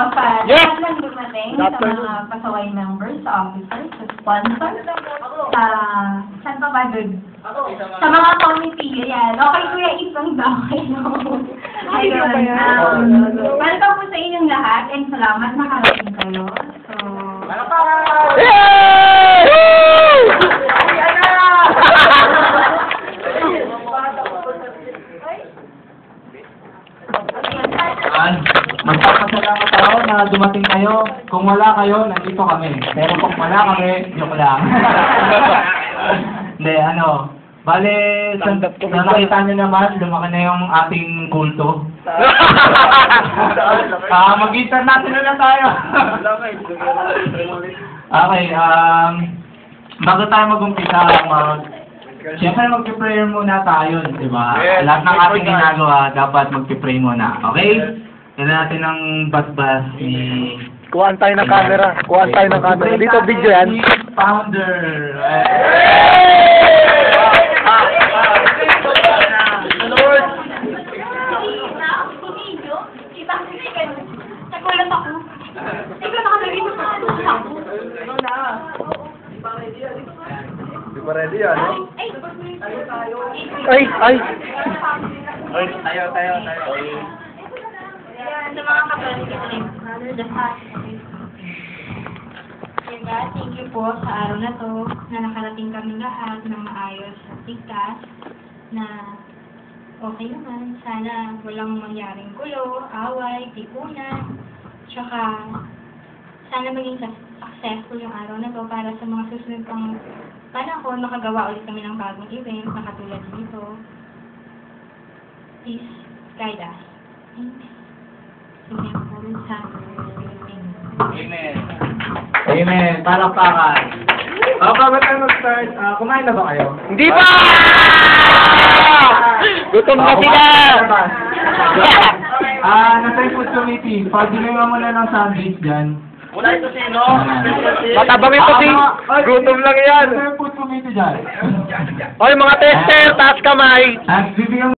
Lahat ng dumating sa mga pasaway members, sa officers, sa sponsors, sa saan pa ba doon? Sa mga committee, yan. Okay, Kuya, isang daw kayo. Ayun. Welcome po sa inyong lahat and salamat nakarating kayo. So, Magpapasalamat ako na dumating kayo. Kung wala kayo, nandito kami. Pero kung wala kami, joke lang. Hindi, bale, nakita nyo naman, lumaki na yung ating kulto. Mag-international na tayo. Okay, bago tayo mag-umpisa, siyempre mag-prayer muna tayo, di ba? Yes, lahat ng ating ginagawa, dapat mag-pray muna, okay? Tignan natin ang basbas ni... Kuhaan tayo ng camera. Kuhaan tayo ng camera. Dito video yan. Founder. Lord. nagulat ako. Ikaw nakalagay sa ako. Di ba ready yan, no? Ay! Ay! Tayo. Sa mga kapatid, diba, thank you po sa araw na to, na nakarating kami lahat ng maayos at ligtas, na okay naman. Sana walang mangyaring gulo, away, tipunan, tsaka sana maging successful yung araw na to para sa mga susunod pang panahon, makagawa ulit kami ng bagong event na katulad nito. Please guide us. Thanks. Amen. Amen. Palakpakan. Bago tayo mag-start, kumain na ba kayo? Hindi pa! Gutom na sila! Nasa yung food committee, pag-ilingan mo na ng sandwich dyan. Wala ito sino? Matabang ito si... Gutom lang yan! Nasa yung food committee dyan. Oy, mga tester, taas kamay! Bibigyan